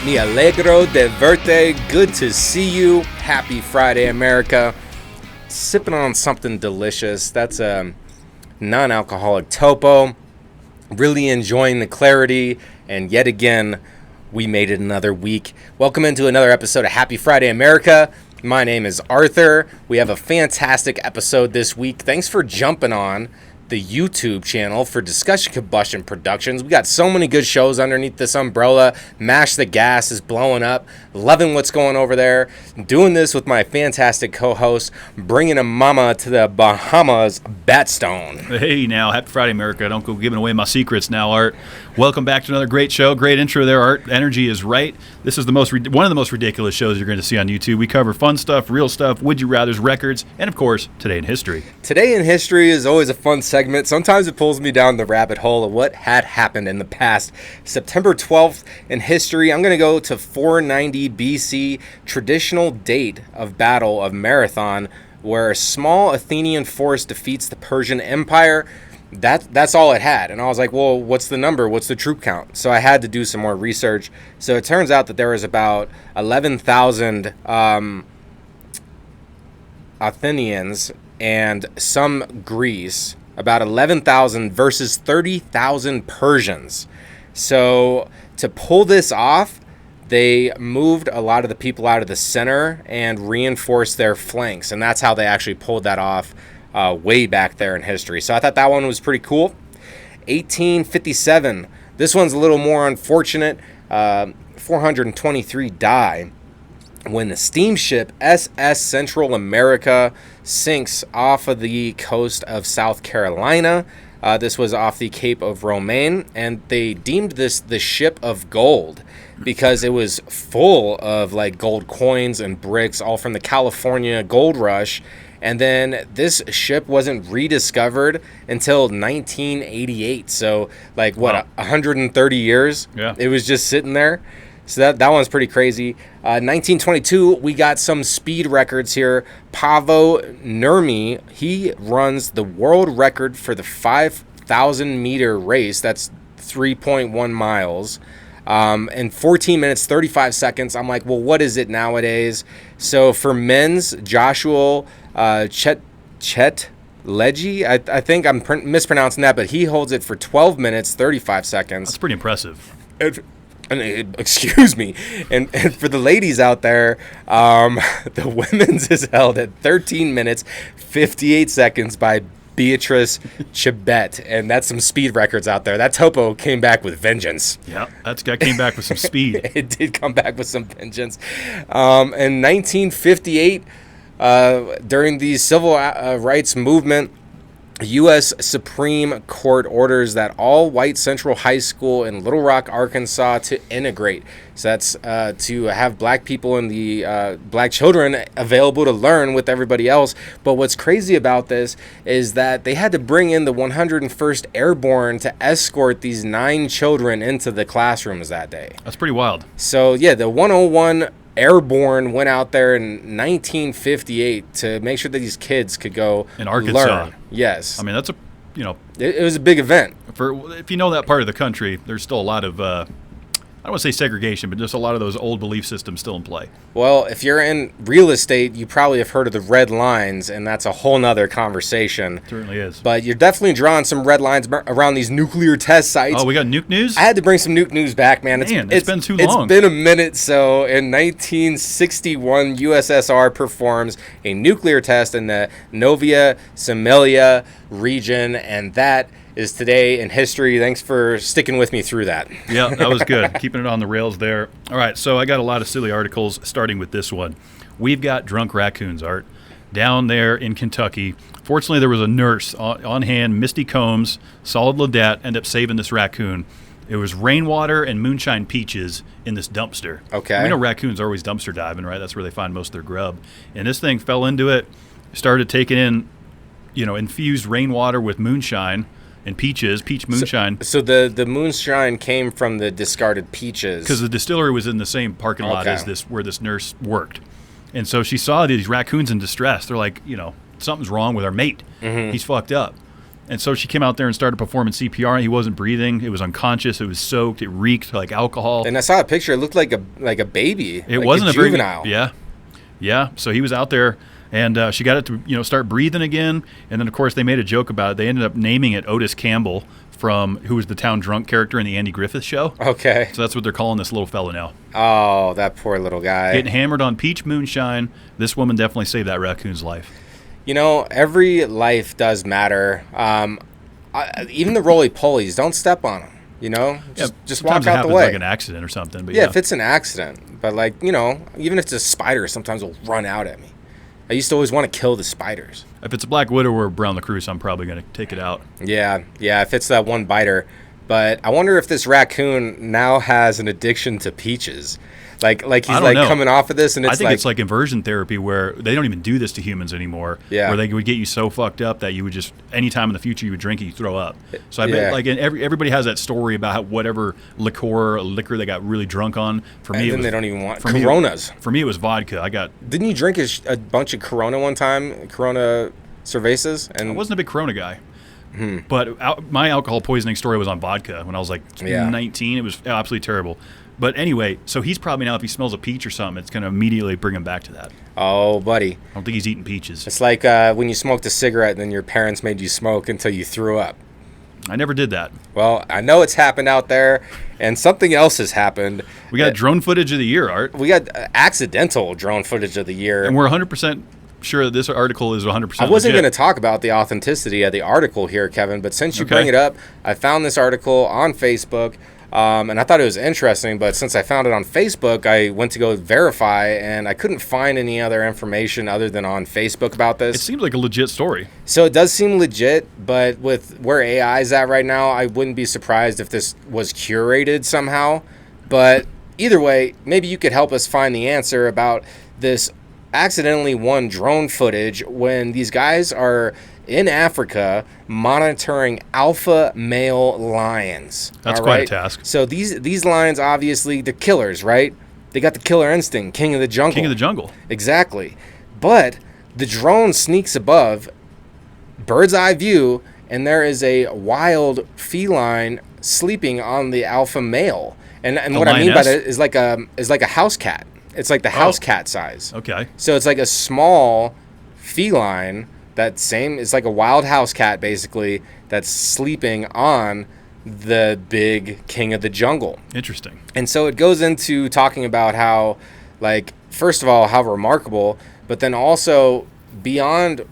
Mi alegro de verte. Good to see you. Happy Friday, America. Sipping on something delicious. That's a non-alcoholic topo. Really enjoying the clarity. And yet again, we made it another week. Welcome into another episode of Happy Friday, America. My name is Arthur. We have a fantastic episode this week. Thanks for jumping on the YouTube channel for Discussion Combustion Productions. We got so many good shows underneath this umbrella. Mash the Gas is blowing up. Loving what's going over there. Doing this with my fantastic co-host, bringing a mama to the Bahamas, Batstone. Hey now, happy Friday, America. Don't go giving away my secrets now, Art. Welcome back to another great show. Great intro there, Art. Energy is right. This is one of the most ridiculous shows you're going to see on YouTube. We cover fun stuff, real stuff, would you rathers, records, and of course, Today in History. Today in History is always a fun segment. Sometimes it pulls me down the rabbit hole of what had happened in the past. September 12th in history, I'm going to go to 490 BC, traditional date of Battle of Marathon, where a small Athenian force defeats the Persian Empire. That's all it had. And I was like, well, what's the number? What's the troop count? So I had to do some more research. So it turns out that there was about 11,000 Athenians and some Greece, about 11,000 versus 30,000 Persians. So to pull this off, they moved a lot of the people out of the center and reinforced their flanks. And that's how they actually pulled that off way back there in history. So I thought that one was pretty cool. 1857. This one's a little more unfortunate. 423 die when the steamship SS Central America sinks off of the coast of South Carolina. This was off the Cape of Romaine, and they deemed this the ship of gold because it was full of like gold coins and bricks, all from the California gold rush. And then this ship wasn't rediscovered until 1988. So like what, wow. 130 years? Yeah. It was just sitting there. So that one's pretty crazy. 1922, we got some speed records here. Paavo Nurmi, he runs the world record for the 5,000 meter race. That's 3.1 miles. In 14 minutes, 35 seconds. I'm like, well, what is it nowadays? So for men's, Joshua Chet Leggy, I think I'm mispronouncing that, but he holds it for 12 minutes, 35 seconds. That's pretty impressive. Excuse me. And for the ladies out there, the women's is held at 13 minutes, 58 seconds by Beatrice Chibet, and that's some speed records out there. That topo came back with vengeance. Yeah, that came back with some speed. It did come back with some vengeance. In 1958, during the civil rights movement, U.S. Supreme Court orders that all white Central High School in Little Rock, Arkansas to integrate. So that's to have black people and the black children available to learn with everybody else. But what's crazy about this is that they had to bring in the 101st Airborne to escort these 9 children into the classrooms that day. That's pretty wild. So, yeah, the 101 Airborne went out there in 1958 to make sure that these kids could go in Arkansas. Learn. Yes. I mean, that's it was a big event. If you know that part of the country, there's still a lot of I don't want to say segregation, but just a lot of those old belief systems still in play. Well, if you're in real estate, you probably have heard of the red lines, and that's a whole nother conversation. It certainly is. But you're definitely drawing some red lines around these nuclear test sites. Oh, we got nuke news? I had to bring some nuke news back, man. It's been too long. It's been a minute. So in 1961, USSR performs a nuclear test in the Novoya Zemlya region, and that is today in history. Thanks for sticking with me through that. Yeah, that was good. Keeping it on the rails there. All right, so I got a lot of silly articles, starting with this one. We've got drunk raccoons, Art, down there in Kentucky. Fortunately, there was a nurse on hand, Misty Combs, solid Ladette, ended up saving this raccoon. It was rainwater and moonshine peaches in this dumpster. Okay. We know raccoons are always dumpster diving, right? That's where they find most of their grub. And this thing fell into it, started taking in, infused rainwater with moonshine and peach moonshine. So the moonshine came from the discarded peaches. Because the distillery was in the same parking lot as this, where this nurse worked. And so she saw these raccoons in distress. They're like, something's wrong with our mate. Mm-hmm. He's fucked up. And so she came out there and started performing CPR. He wasn't breathing. It was unconscious. It was soaked. It reeked like alcohol. And I saw a picture. It looked like a baby. It like wasn't a a very juvenile. Yeah. So he was out there, and she got it to start breathing again. And then of course they made a joke about it. They ended up naming it Otis Campbell, who was the town drunk character in the Andy Griffith Show. Okay. So that's what they're calling this little fella now. Oh, that poor little guy. Getting hammered on peach moonshine. This woman definitely saved that raccoon's life. Every life does matter. Even the roly-polies, don't step on them. Just walk out the way. Like an accident or something. But yeah, if it's an accident. But even if it's a spider, sometimes will run out at me. I used to always want to kill the spiders. If it's a black widow or a brown recluse, I'm probably going to take it out. Yeah, if it's that one biter. But I wonder if this raccoon now has an addiction to peaches. Like he's coming off of this, and I think it's like inversion therapy, where they don't even do this to humans anymore. Yeah. Where they would get you so fucked up that you would just anytime in the future you would drink it, you throw up. So I bet everybody has that story about how whatever liquor they got really drunk on. For me, they don't even want Coronas. For me, it was vodka. Didn't you drink a bunch of Corona one time? Corona cervezas? And I wasn't a big Corona guy. But my alcohol poisoning story was on vodka when I was 19. It was absolutely terrible. But anyway, so he's probably now, if he smells a peach or something, it's going to immediately bring him back to that. Oh, buddy. I don't think he's eating peaches. It's like when you smoked a cigarette and then your parents made you smoke until you threw up. I never did that. Well, I know it's happened out there, and something else has happened. We got drone footage of the year, Art. We got accidental drone footage of the year. And we're 100% sure that this article is 100% I wasn't going to talk about the authenticity of the article here, Kevin, but since you bring it up, I found this article on Facebook. And I thought it was interesting, but since I found it on Facebook, I went to go verify, and I couldn't find any other information other than on Facebook about this. It seems like a legit story. So it does seem legit, but with where AI is at right now, I wouldn't be surprised if this was curated somehow. But either way, maybe you could help us find the answer about this accidentally won drone footage when these guys are in Africa monitoring alpha male lions. That's quite a task. So these lions, obviously, they're killers, right? They got the killer instinct, king of the jungle. King of the jungle. Exactly. But the drone sneaks above, bird's eye view, and there is a wild feline sleeping on the alpha male. And what I mean by that is like a house cat. It's like the house cat size. Okay. So it's like a small feline. It's like a wild house cat, basically, that's sleeping on the big king of the jungle. Interesting. And so it goes into talking about how, first of all, how remarkable, but then also beyond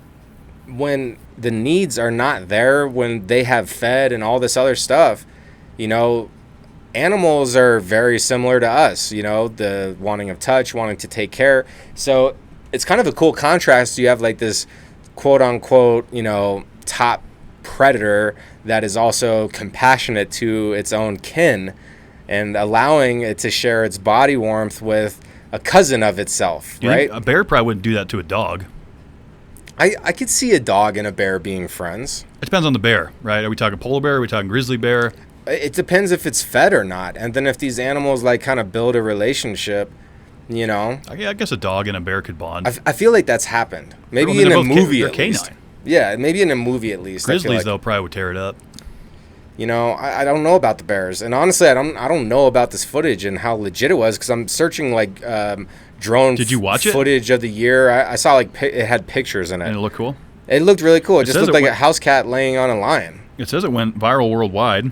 when the needs are not there, when they have fed and all this other stuff, animals are very similar to us, the wanting of touch, wanting to take care. So it's kind of a cool contrast. You have this quote unquote, top predator that is also compassionate to its own kin and allowing it to share its body warmth with a cousin of itself, right? A bear probably wouldn't do that to a dog. I could see a dog and a bear being friends. It depends on the bear, right? Are we talking polar bear? Are we talking grizzly bear? It depends if it's fed or not. And then if these animals kind of build a relationship, I guess a dog and a bear could bond. I feel like that's happened. Maybe in a movie at least. Canine. Yeah, maybe in a movie at least. Grizzlies, though, probably would tear it up. I don't know about the bears. And honestly, I don't know about this footage and how legit it was because I'm searching drone Did you watch footage of the year. I saw it had pictures in it. And it looked cool? It looked really cool. It just looked like a house cat laying on a lion. It says it went viral worldwide.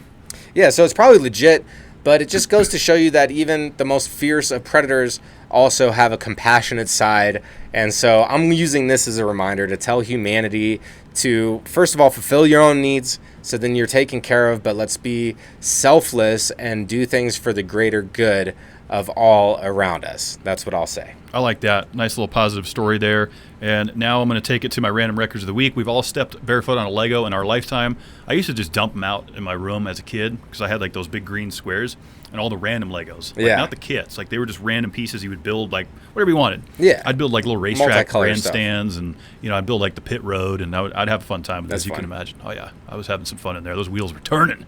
Yeah, so it's probably legit, but it just goes to show you that even the most fierce of predators also have a compassionate side. And so I'm using this as a reminder to tell humanity to, first of all, fulfill your own needs, so then you're taken care of, but let's be selfless and do things for the greater good of all around us. That's what I'll say. I like that. Nice little positive story there. And now I'm going to take it to my random records of the week. We've all stepped barefoot on a Lego in our lifetime. I used to just dump them out in my room as a kid because I had those big green squares and all the random Legos. Not the kits. They were just random pieces you would build, whatever you wanted. Yeah. I'd build little racetrack grandstands and, I'd build the pit road and I'd have a fun time with this, you can imagine. Oh, yeah. I was having some fun in there. Those wheels were turning.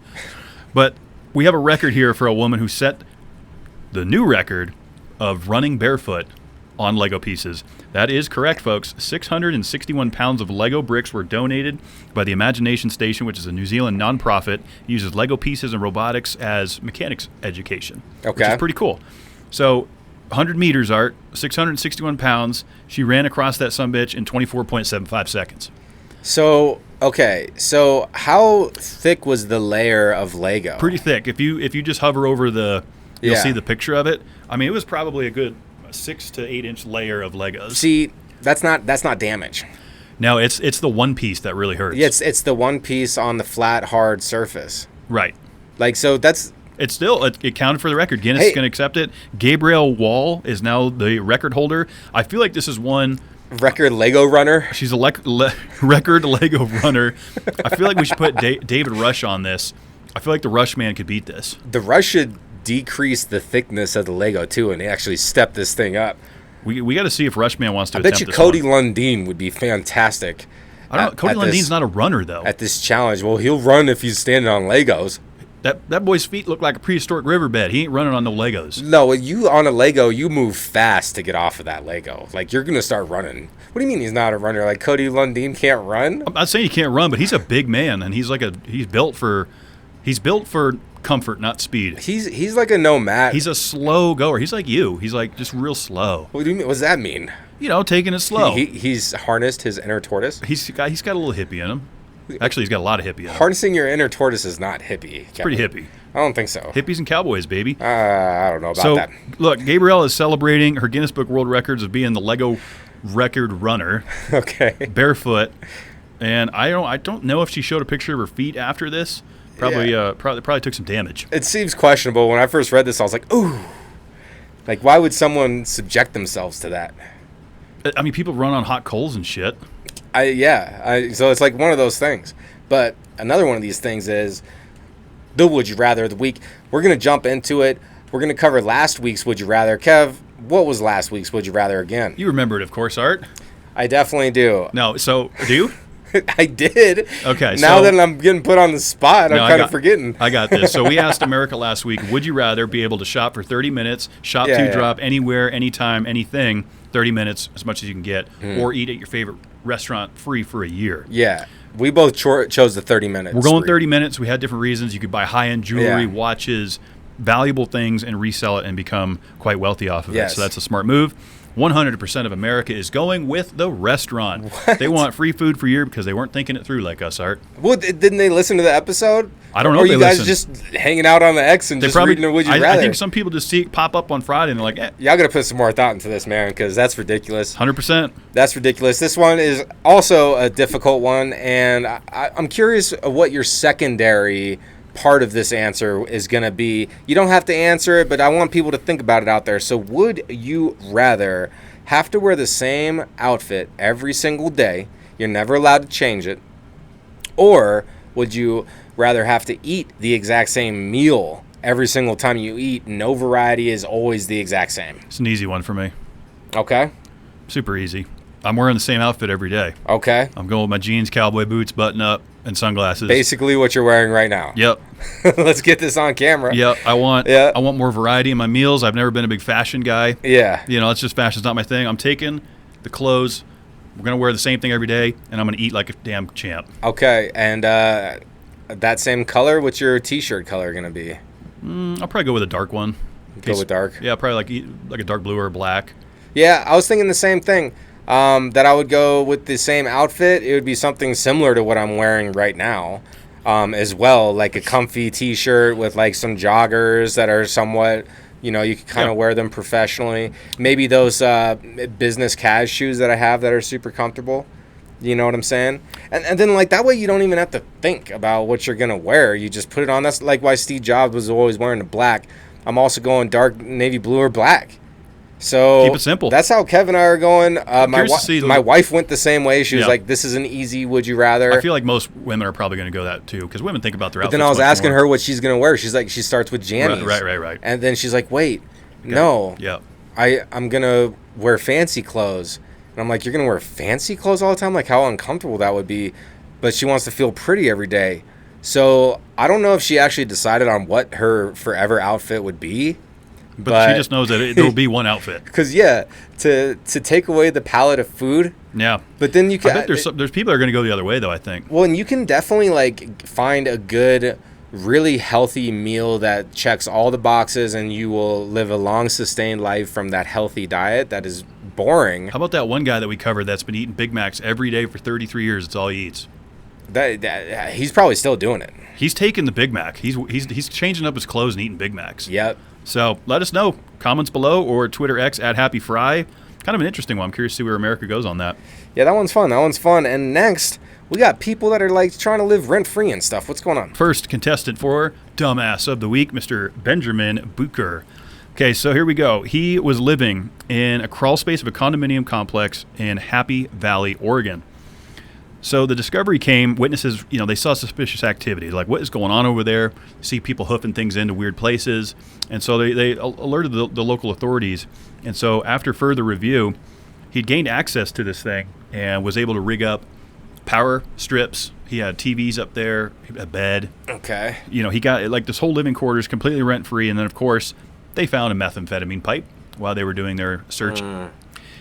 But we have a record here for a woman who set the new record of running barefoot on Lego pieces. That is correct, folks. 661 pounds of Lego bricks were donated by the Imagination Station, which is a New Zealand nonprofit. It uses Lego pieces and robotics as mechanics education, which is pretty cool. So 100 meters, Art, 661 pounds. She ran across that sumbitch in 24.75 seconds. So, okay. So how thick was the layer of Lego? Pretty thick. If you just hover over you'll see the picture of it. I mean, it was probably a good 6 to 8 inch layer of Legos. See, that's not damage. No, it's the one piece that really hurts. Yeah, it's the one piece on the flat, hard surface. Right. Like, so that's... It counted for the record. Guinness is going to accept it. Gabrielle Wall is now the record holder. I feel like this is one... Record Lego runner? She's a record Lego runner. I feel like we should put David Rush on this. I feel like the Rush man could beat this. The Rush should decrease the thickness of the Lego, too, and actually step this thing up. We got to see if Rushman wants to attempt this. I bet you Cody Lundeen would be fantastic. I don't know. Cody Lundeen's not a runner, though. At this challenge. Well, he'll run if he's standing on Legos. That boy's feet look like a prehistoric riverbed. He ain't running on no Legos. No, you on a Lego, you move fast to get off of that Lego. Like, you're going to start running. What do you mean he's not a runner? Like, Cody Lundeen can't run? I'm not saying he can't run, but he's a big man, and he's built for comfort, not speed. He's like a nomad. He's a slow goer. He's like you. He's like just real slow. What do you mean? What does that mean? You know, taking it slow. He's harnessed his inner tortoise. He's got a little hippie in him. Actually, he's got a lot of hippie in him. Harnessing your inner tortoise is not hippie. It's pretty hippie. I don't think so. Hippies and cowboys, baby. I don't know about that. Look, Gabrielle is celebrating her Guinness Book World Records of being the Lego record runner. Okay. Barefoot, and I don't know if she showed a picture of her feet after this. Probably took some damage. It seems questionable. When I first read this, I was like, ooh. Like, why would someone subject themselves to that? I mean, people run on hot coals and shit. So it's like one of those things. But another one of these things is the Would You Rather of the week. We're going to jump into it. We're going to cover last week's Would You Rather. Kev, what was last week's Would You Rather again? You remember it, of course, Art. I definitely do. No, so do you? I did. Okay. Now that I'm getting put on the spot, I'm kind of forgetting. I got this. So we asked America last week, would you rather be able to shop for 30 minutes, shop to drop anywhere, anytime, anything, 30 minutes, as much as you can get, or eat at your favorite restaurant free for a year? Yeah. We both chose the 30 minutes. We're going 30 minutes. We had different reasons. You could buy high-end jewelry, watches, valuable things, and resell it and become quite wealthy off of it. So that's a smart move. 100% of America is going with the restaurant. What? They want free food for a year because they weren't thinking it through like us, Art. Well, didn't they listen to the episode? I don't know or if they you guys listened. Just hanging out on the X and just reading the Would You Rather? I think some people just pop up on Friday and they're like, Y'all got to put some more thought into this, man, because that's ridiculous. 100%. That's ridiculous. This one is also a difficult one, and I'm curious what your secondary part of this answer is going to be. You don't have to answer it, but I want people to think about it out there. So would you rather have to wear the same outfit every single day? You're never allowed to change it. Or would you rather have to eat the exact same meal every single time you eat? No variety is always the exact same. It's an easy one for me. Okay. Super easy. I'm wearing the same outfit every day. Okay. I'm going with my jeans, cowboy boots, button up, and sunglasses. Basically what you're wearing right now. Yep. Let's get this on camera. Yep. I want more variety in my meals. I've never been a big fashion guy. Yeah. You know, it's just fashion's not my thing. I'm taking the clothes. We're going to wear the same thing every day, and I'm going to eat like a damn champ. Okay. And that same color, what's your T-shirt color going to be? I'll probably go with a dark one. Go with dark? Yeah, probably like a dark blue or a black. Yeah, I was thinking the same thing. That I would go with the same outfit. It would be something similar to what I'm wearing right now, as well, like a comfy T-shirt with like some joggers that are somewhat, you know, you can kind of wear them professionally. Maybe those business cas shoes that I have that are super comfortable. You know what I'm saying? And then like that way you don't even have to think about what you're gonna wear. You just put it on. That's like why Steve Jobs was always wearing the black. I'm also going dark navy blue or black. So keep it simple. That's how Kev and I are going. My wife went the same way. She was like, "This is an easy would you rather." I feel like most women are probably going to go that too, because women think about their outfits. But then I was asking her what she's going to wear. She's like, she starts with jammies. Right. And then she's like, "Wait, no, I'm going to wear fancy clothes." And I'm like, "You're going to wear fancy clothes all the time? Like, how uncomfortable that would be." But she wants to feel pretty every day. So I don't know if she actually decided on what her forever outfit would be. But she just knows that there will be one outfit. Because to take away the palette of food. Yeah. But then you can. I bet there's people that are going to go the other way though. I think. Well, and you can definitely like find a good, really healthy meal that checks all the boxes, and you will live a long, sustained life from that healthy diet that is boring. How about that one guy that we covered that's been eating Big Macs every day for 33 years? It's all he eats. That he's probably still doing it. He's taking the Big Mac. He's changing up his clothes and eating Big Macs. Yep. So let us know. Comments below or Twitter X @HappyFry. Kind of an interesting one. I'm curious to see where America goes on that. Yeah, that one's fun. And next, we got people that are like trying to live rent-free and stuff. What's going on? First contestant for Dumbass of the Week, Mr. Benjamin Bucher. Okay, so here we go. He was living in a crawl space of a condominium complex in Happy Valley, Oregon. So the discovery came, witnesses, they saw suspicious activity. Like, what is going on over there? See people hoofing things into weird places. And so they alerted the local authorities. And so after further review, he'd gained access to this thing and was able to rig up power strips. He had TVs up there, a bed. Okay. He got, like, this whole living quarters completely rent-free. And then, of course, they found a methamphetamine pipe while they were doing their search.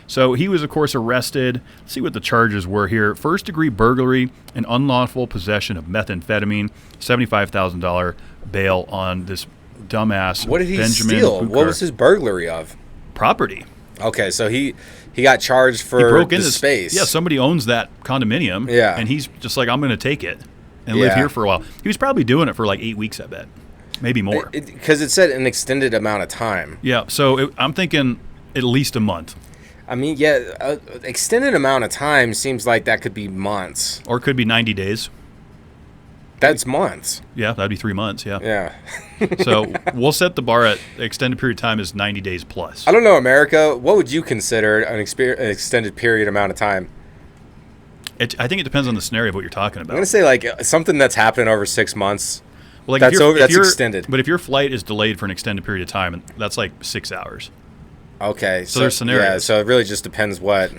So he was, of course, arrested. Let's see what the charges were here. First-degree burglary and unlawful possession of methamphetamine, $75,000 bail on this dumbass. What did he Benjamin steal? Bucher. What was his burglary of? Property. Okay, so he got charged for he broke into space. Yeah, somebody owns that condominium. Yeah. And he's just like, I'm going to take it and live here for a while. He was probably doing it for like 8 weeks, I bet. Maybe more. Because it said an extended amount of time. Yeah, so I'm thinking at least a month. I mean, extended amount of time seems like that could be months. Or it could be 90 days. That's months. Yeah, that'd be 3 months, yeah. Yeah. So we'll set the bar at extended period of time is 90 days plus. I don't know, America. What would you consider an extended period amount of time? I think it depends on the scenario of what you're talking about. I'm going to say like something that's happened over 6 months. Well, like that's extended. But if your flight is delayed for an extended period of time, that's like 6 hours. Okay. So there's scenarios. Yeah, so it really just depends what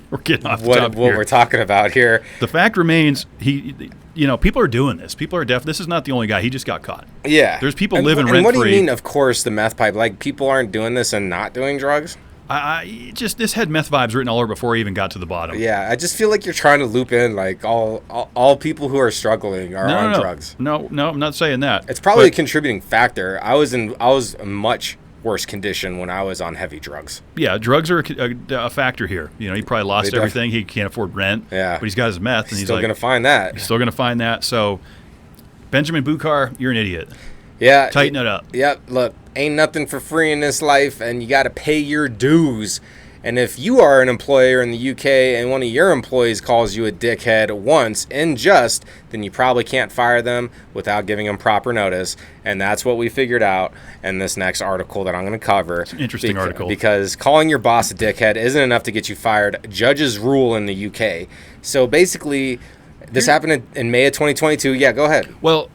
we're getting off the topic what here. we're talking about here. The fact remains, people are doing this. People are This is not the only guy. He just got caught. Yeah. There's people living rent-free. And what do you mean, of course, the meth pipe? Like, people aren't doing this and not doing drugs? This had meth vibes written all over before he even got to the bottom. Yeah, I just feel like you're trying to loop in, like, all people who are struggling are on drugs. No, I'm not saying that. It's probably a contributing factor. I was in much worse condition when I was on heavy drugs. Yeah, drugs are a factor here. He probably lost everything. He can't afford rent. Yeah. But he's got his meth, and he's still going to find that. He's still going to find that. So, Benjamin Bucher, you're an idiot. Yeah. Tighten it up. Yep. Look, ain't nothing for free in this life, and you got to pay your dues. And if you are an employer in the UK and one of your employees calls you a dickhead once in jest, then you probably can't fire them without giving them proper notice. And that's what we figured out in this next article that I'm going to cover. It's an interesting article. Because calling your boss a dickhead isn't enough to get you fired. Judges rule in the UK. So basically, this happened in May of 2022. Yeah, go ahead. Well,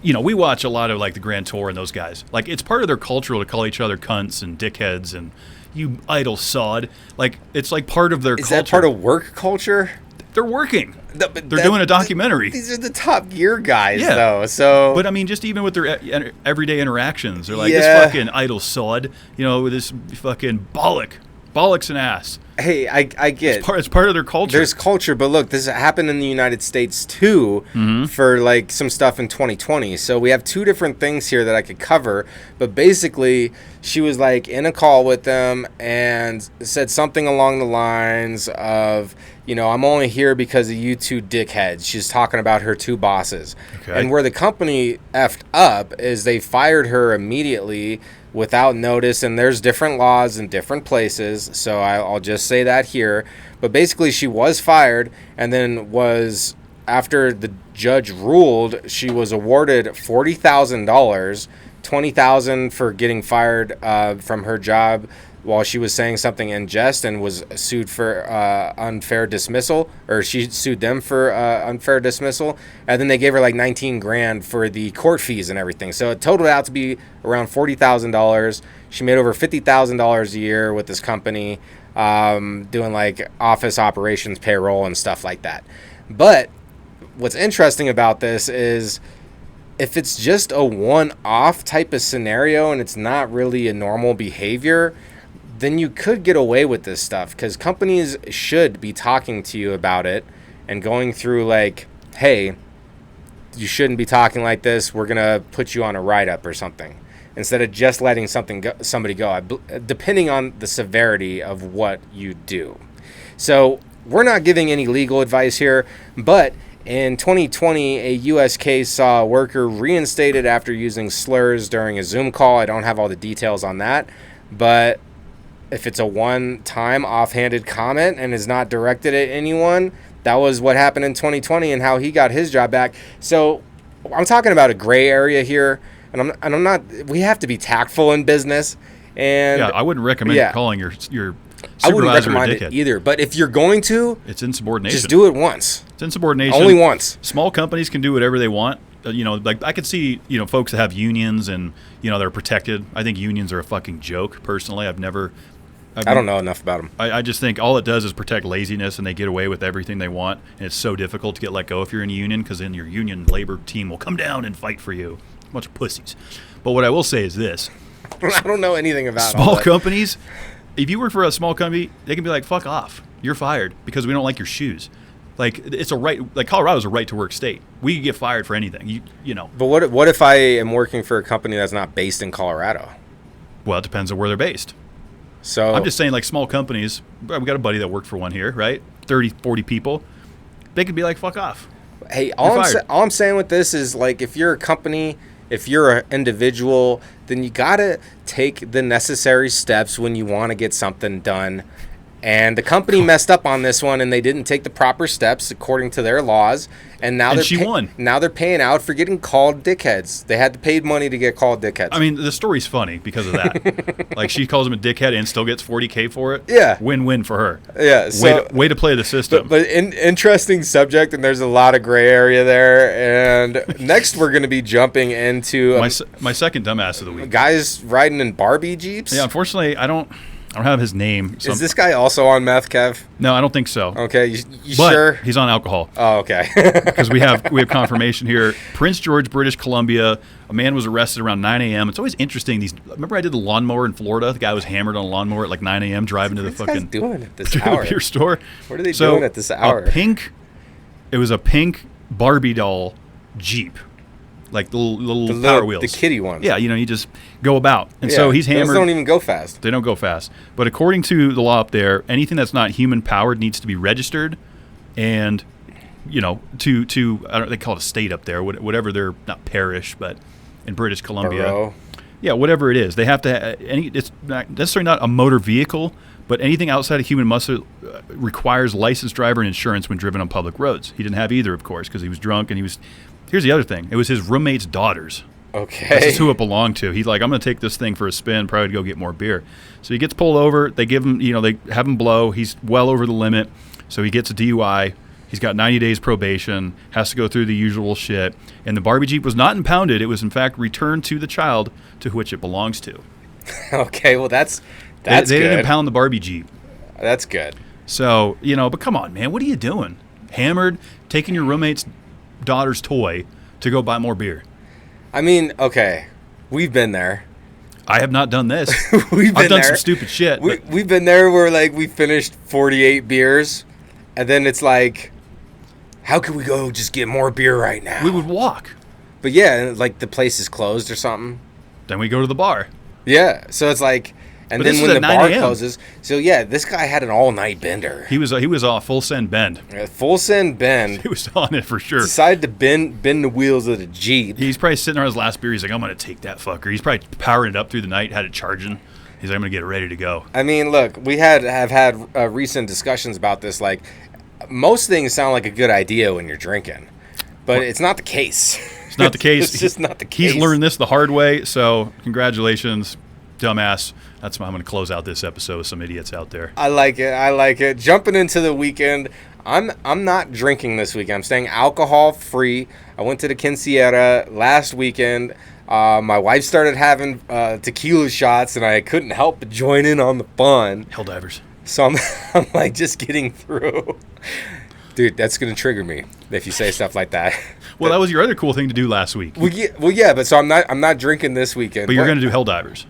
we watch a lot of like the Grand Tour and those guys. Like, it's part of their culture to call each other cunts and dickheads and you idle sod. Like, it's like part of their culture. Is that part of work culture? They're working. They're doing a documentary. These are the Top Gear guys, though. So, but I mean, just even with their everyday interactions, they're like, this fucking idle sod, with this fucking bollocks and ass. Hey, I get it's part of their culture. There's culture, but look, this happened in the United States too for like some stuff in 2020. So we have two different things here that I could cover. But basically, she was like in a call with them and said something along the lines of, I'm only here because of you two dickheads. She's talking about her two bosses. Okay. And where the company effed up is they fired her immediately without notice, and there's different laws in different places, so I'll just say that here. But basically, she was fired, and then after the judge ruled, she was awarded $40,000, $20,000 for getting fired from her job while she was saying something in jest, and was sued for unfair dismissal, or she sued them for unfair dismissal, and then they gave her like $19,000 for the court fees and everything. So it totaled out to be around $40,000. She made over $50,000 a year with this company, doing like office operations, payroll, and stuff like that. But what's interesting about this is if it's just a one-off type of scenario and it's not really a normal behavior, then you could get away with this stuff, because companies should be talking to you about it and going through like, hey, you shouldn't be talking like this. We're going to put you on a write-up or something, instead of just letting somebody go, depending on the severity of what you do. So we're not giving any legal advice here, but in 2020, a U.S. case saw a worker reinstated after using slurs during a Zoom call. I don't have all the details on that, but if it's a one-time offhanded comment and is not directed at anyone, that was what happened in 2020 and how he got his job back. So I'm talking about a gray area here, and I'm not. We have to be tactful in business. And yeah, I wouldn't recommend calling your I wouldn't supervisor recommend a dickhead it either. But if you're going to, it's insubordination. Just do it once. It's insubordination. Only once. Small companies can do whatever they want. Like I could see, folks that have unions and, they're protected. I think unions are a fucking joke, personally. I don't know enough about them. I just think all it does is protect laziness, and they get away with everything they want. And it's so difficult to get let go if you're in a union, because then your union labor team will come down and fight for you. A bunch of pussies. But what I will say is this. I don't know anything about small companies. If you work for a small company, they can be like, fuck off. You're fired because we don't like your shoes. Like, it's a right. Like, Colorado's a right to work state. We can get fired for anything. You know. But what if I am working for a company that's not based in Colorado? Well, it depends on where they're based. So I'm just saying, like, small companies, we got a buddy that worked for one here, right? 30, 40 people. They could be like, fuck off. Hey, all I'm saying with this is, like, if you're a company, if you're an individual, then you got to take the necessary steps when you want to get something done. And the company messed up on this one, and they didn't take the proper steps according to their laws. And now won. Now they're paying out for getting called dickheads. They had to pay money to get called dickheads. I mean, the story's funny because of that. Like, she calls him a dickhead and still gets $40K for it. Yeah, win-win for her. Yeah, so, way to play the system. But interesting subject, and there's a lot of gray area there. And next, we're going to be jumping into my second dumbass of the week. Guys riding in Barbie Jeeps. Yeah, unfortunately, I don't have his name. So is this guy also on meth, Kev? No, I don't think so. Okay, you but sure? He's on alcohol. Oh, okay. Because we have confirmation here. Prince George, British Columbia. A man was arrested around 9 a.m. It's always interesting. Remember I did the lawnmower in Florida? The guy was hammered on a lawnmower at like 9 a.m. driving to the fucking doing at this hour? Beer store. What are they doing at this hour? It was a pink Barbie doll Jeep. Like the little Power Wheels. The kiddie ones. Yeah, you just go about. And so he's hammered. Those don't even go fast. They don't go fast. But according to the law up there, anything that's not human-powered needs to be registered and, to I don't, they call it a state up there, whatever they're, not parish, but in British Columbia. Borough. Yeah, whatever it is. They have to, it's not necessarily not a motor vehicle, but anything outside of human muscle requires licensed driver and insurance when driven on public roads. He didn't have either, of course, because he was drunk and he was... Here's the other thing. It was his roommate's daughters. Okay. That's just who it belonged to. He's like, I'm going to take this thing for a spin, probably to go get more beer. So he gets pulled over. They give him, they have him blow. He's well over the limit. So he gets a DUI. He's got 90 days probation, has to go through the usual shit. And the Barbie Jeep was not impounded. It was, in fact, returned to the child to which it belongs to. Okay, well, that's they good. They didn't impound the Barbie Jeep. That's good. So, but come on, man. What are you doing? Hammered, taking your roommate's daughter's toy to go buy more beer. I mean, okay, we've been there. I have not done this. I've done some stupid shit. We've been there where, like, we finished 48 beers, and then it's like, how can we go just get more beer right now? We would walk. But yeah, like the place is closed or something. Then we go to the bar. Yeah, so it's like... And then when the bar closes, so yeah, this guy had an all-night bender. He was off full send bend. Full send bend. He was on it for sure. Decided to bend the wheels of the Jeep. He's probably sitting on his last beer. He's like, I'm going to take that fucker. He's probably powering it up through the night, had it charging. He's like, I'm going to get it ready to go. I mean, look, we have had recent discussions about this. Like, most things sound like a good idea when you're drinking, but it's not the case. It's not the case. It's just not the case. He's learned this the hard way. So congratulations, dumbass. That's why I'm going to close out this episode with some idiots out there. I like it. Jumping into the weekend, I'm not drinking this weekend. I'm staying alcohol free. I went to the Quinceañera last weekend. My wife started having tequila shots, and I couldn't help but join in on the fun. Helldivers. So I'm like just getting through. Dude, that's going to trigger me if you say stuff like that. Well, that was your other cool thing to do last week. Well, yeah, but so I'm not drinking this weekend. But you're going to do Helldivers.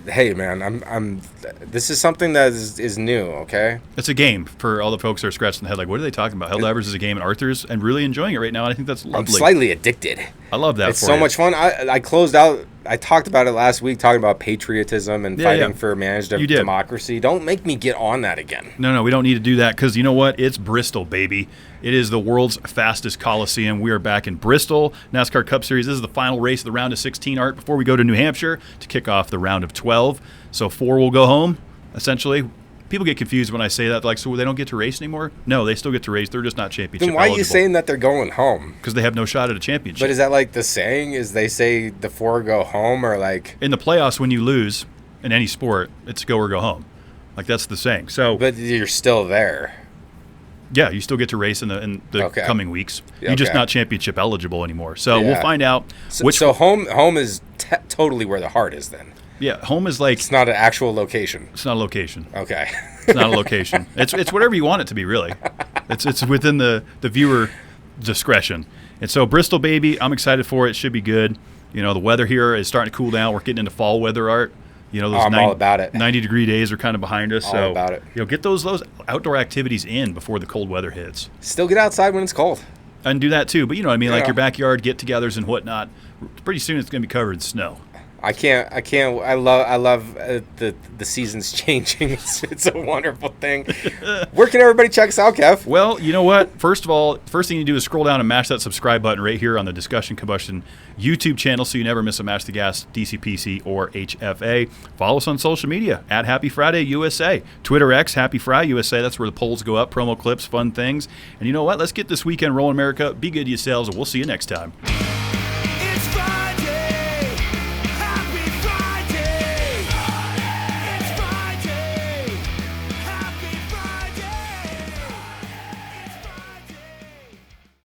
Hey, man, this is something that is new, okay? It's a game for all the folks that are scratching the head like, what are they talking about? Helldivers is a game, and Arthur's and really enjoying it right now, and I think that's lovely. I'm slightly addicted. I love that. It's so much fun. I closed out. I talked about it last week, talking about patriotism and fighting for managed democracy. Don't make me get on that again. No, we don't need to do that because you know what? It's Bristol, baby. It is the world's fastest Coliseum. We are back in Bristol. NASCAR Cup Series. This is the final race of the round of 16, Art, before we go to New Hampshire to kick off the round of 12. So 4 will go home, essentially. People get confused when I say that, like, so they don't get to race anymore? No, they still get to race. They're just not championship eligible. Then why are you saying that they're going home? Because they have no shot at a championship. But is that like the saying? Is they say the 4 go home, or like in the playoffs when you lose in any sport, it's go or go home. Like that's the saying. So, but you're still there. Yeah, you still get to race in the coming weeks. You're just not championship eligible anymore. So we'll find out. So home is totally where the heart is then. Yeah, home is like... It's not an actual location. It's not a location. Okay. It's not a location. It's whatever you want it to be, really. It's within the viewer discretion. And so Bristol, baby, I'm excited for it. It should be good. You know, the weather here is starting to cool down. We're getting into fall weather, Art. You know, those all about it. 90-degree days are kind of behind us. All about it. You know, get those outdoor activities in before the cold weather hits. Still get outside when it's cold. And do that, too. But you know what I mean? Like your backyard get-togethers and whatnot. Pretty soon it's going to be covered in snow. I can't. I love the seasons changing. It's a wonderful thing. Where can everybody check us out, Kev? Well, you know what? First of all, first thing you do is scroll down and mash that subscribe button right here on the Discussion Combustion YouTube channel so you never miss a Mash the Gas, DCPC, or HFA. Follow us on social media at Happy Friday USA. Twitter X, Happy Friday USA. That's where the polls go up, promo clips, fun things. And you know what? Let's get this weekend rolling, America. Be good to yourselves, and we'll see you next time.